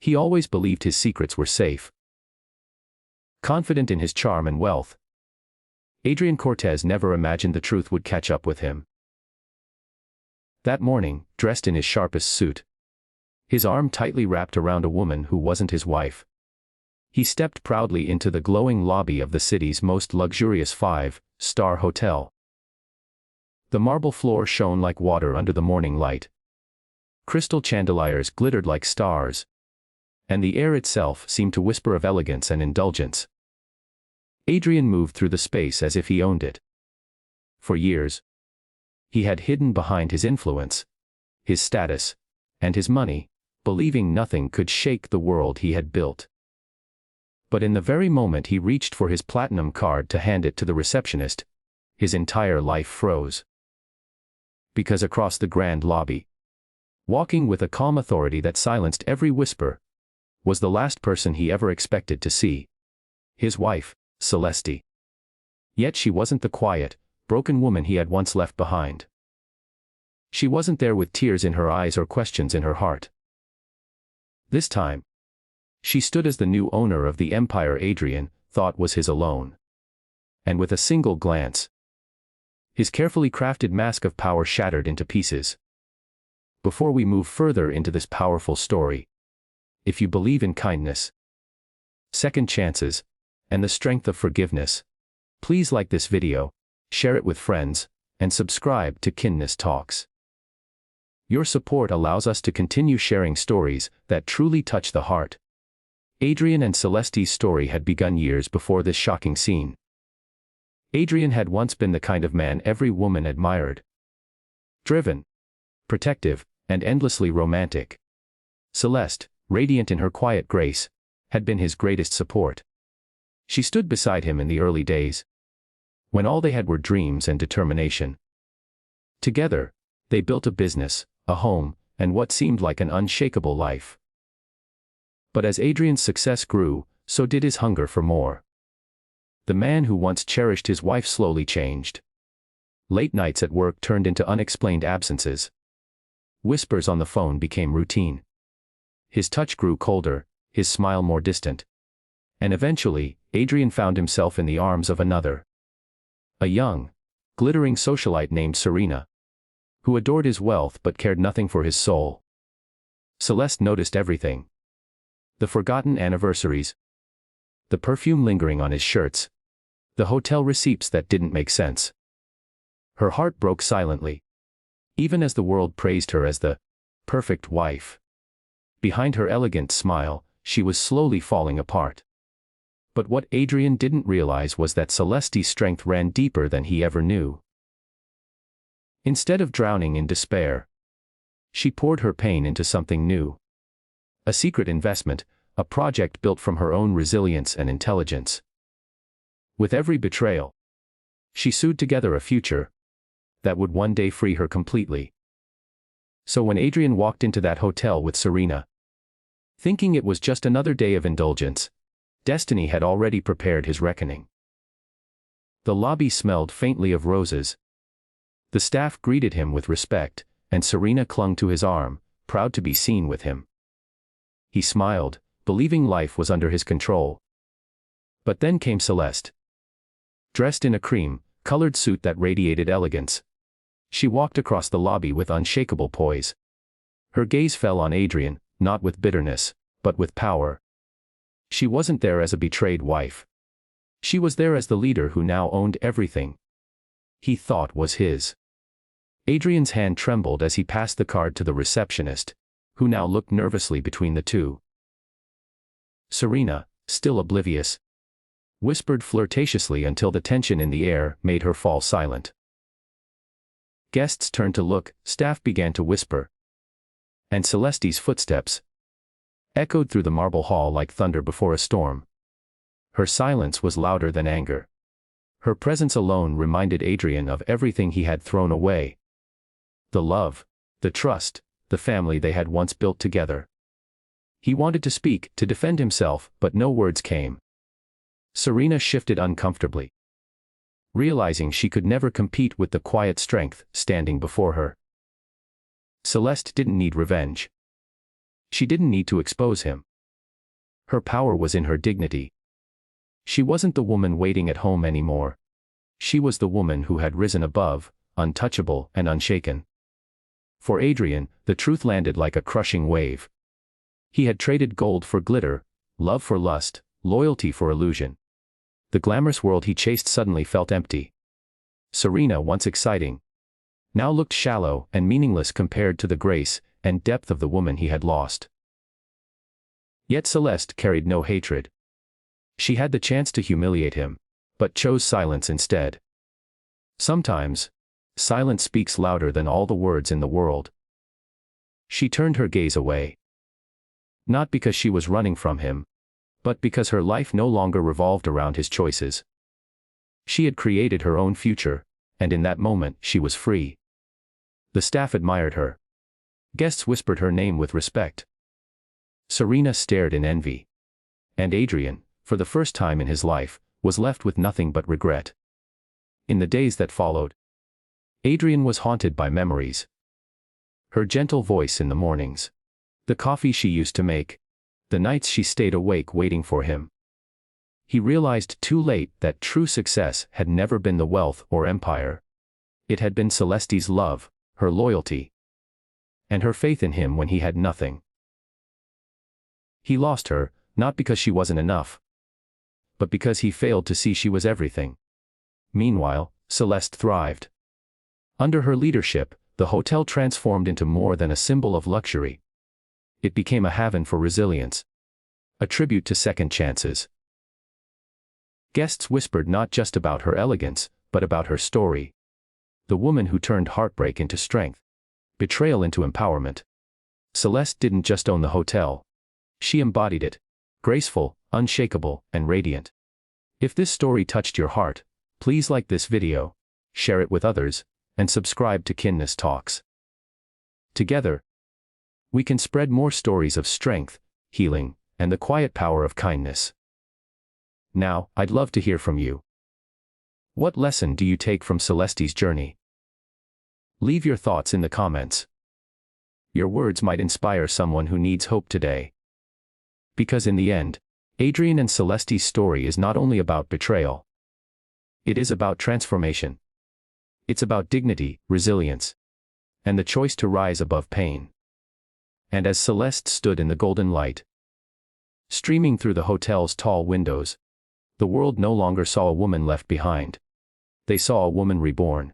He always believed his secrets were safe. Confident in his charm and wealth, Adrian Cortez never imagined the truth would catch up with him. That morning, dressed in his sharpest suit, his arm tightly wrapped around a woman who wasn't his wife, he stepped proudly into the glowing lobby of the city's most luxurious five-star hotel. The marble floor shone like water under the morning light. Crystal chandeliers glittered like stars, and the air itself seemed to whisper of elegance and indulgence. Adrian moved through the space as if he owned it. For years, he had hidden behind his influence, his status, and his money, believing nothing could shake the world he had built. But in the very moment he reached for his platinum card to hand it to the receptionist, his entire life froze. Because across the grand lobby, walking with a calm authority that silenced every whisper, was the last person he ever expected to see. His wife, Celeste. Yet she wasn't the quiet, broken woman he had once left behind. She wasn't there with tears in her eyes or questions in her heart. This time, she stood as the new owner of the empire Adrian thought was his alone. And with a single glance, his carefully crafted mask of power shattered into pieces. Before we move further into this powerful story, if you believe in kindness, second chances, and the strength of forgiveness, please like this video, share it with friends, and subscribe to KindnessTalks. Your support allows us to continue sharing stories that truly touch the heart. Adrian and Celeste's story had begun years before this shocking scene. Adrian had once been the kind of man every woman admired. Driven, protective, and endlessly romantic. Celeste, radiant in her quiet grace, had been his greatest support. She stood beside him in the early days, when all they had were dreams and determination. Together, they built a business, a home, and what seemed like an unshakable life. But as Adrian's success grew, so did his hunger for more. The man who once cherished his wife slowly changed. Late nights at work turned into unexplained absences. Whispers on the phone became routine. His touch grew colder, his smile more distant. And eventually, Adrian found himself in the arms of another. A young, glittering socialite named Serena, who adored his wealth but cared nothing for his soul. Celeste noticed everything. The forgotten anniversaries, the perfume lingering on his shirts, the hotel receipts that didn't make sense. Her heart broke silently, even as the world praised her as the perfect wife. Behind her elegant smile, she was slowly falling apart. But what Adrian didn't realize was that Celeste's strength ran deeper than he ever knew. Instead of drowning in despair, she poured her pain into something new. A secret investment, a project built from her own resilience and intelligence. With every betrayal, she sewed together a future that would one day free her completely. So when Adrian walked into that hotel with Serena, thinking it was just another day of indulgence, destiny had already prepared his reckoning. The lobby smelled faintly of roses. The staff greeted him with respect, and Serena clung to his arm, proud to be seen with him. He smiled, believing life was under his control. But then came Celeste. Dressed in a cream-colored suit that radiated elegance, she walked across the lobby with unshakable poise. Her gaze fell on Adrian, not with bitterness, but with power. She wasn't there as a betrayed wife. She was there as the leader who now owned everything he thought was his. Adrian's hand trembled as he passed the card to the receptionist, who now looked nervously between the two. Serena, still oblivious, whispered flirtatiously until the tension in the air made her fall silent. Guests turned to look, staff began to whisper. And Celeste's footsteps echoed through the marble hall like thunder before a storm. Her silence was louder than anger. Her presence alone reminded Adrian of everything he had thrown away. The love, the trust, the family they had once built together. He wanted to speak, to defend himself, but no words came. Serena shifted uncomfortably, realizing she could never compete with the quiet strength standing before her. Celeste didn't need revenge. She didn't need to expose him. Her power was in her dignity. She wasn't the woman waiting at home anymore. She was the woman who had risen above, untouchable and unshaken. For Adrian, the truth landed like a crushing wave. He had traded gold for glitter, love for lust, loyalty for illusion. The glamorous world he chased suddenly felt empty. Serena, once exciting, now looked shallow and meaningless compared to the grace and depth of the woman he had lost. Yet Celeste carried no hatred. She had the chance to humiliate him, but chose silence instead. Sometimes, silence speaks louder than all the words in the world. She turned her gaze away. Not because she was running from him, but because her life no longer revolved around his choices. She had created her own future, and in that moment she was free. The staff admired her. Guests whispered her name with respect. Serena stared in envy. And Adrian, for the first time in his life, was left with nothing but regret. In the days that followed, Adrian was haunted by memories. Her gentle voice in the mornings. The coffee she used to make. The nights she stayed awake waiting for him. He realized too late that true success had never been the wealth or empire. It had been Celeste's love, her loyalty, and her faith in him when he had nothing. He lost her, not because she wasn't enough, but because he failed to see she was everything. Meanwhile, Celeste thrived. Under her leadership, the hotel transformed into more than a symbol of luxury. It became a haven for resilience. A tribute to second chances. Guests whispered not just about her elegance, but about her story. The woman who turned heartbreak into strength. Betrayal into empowerment. Celeste didn't just own the hotel. She embodied it. Graceful, unshakable, and radiant. If this story touched your heart, please like this video, share it with others, and subscribe to KindnessTalks. Together, we can spread more stories of strength, healing, and the quiet power of kindness. Now, I'd love to hear from you. What lesson do you take from Celeste's journey? Leave your thoughts in the comments. Your words might inspire someone who needs hope today. Because in the end, Adrian and Celeste's story is not only about betrayal. It is about transformation. It's about dignity, resilience, and the choice to rise above pain. And as Celeste stood in the golden light, streaming through the hotel's tall windows, the world no longer saw a woman left behind. They saw a woman reborn.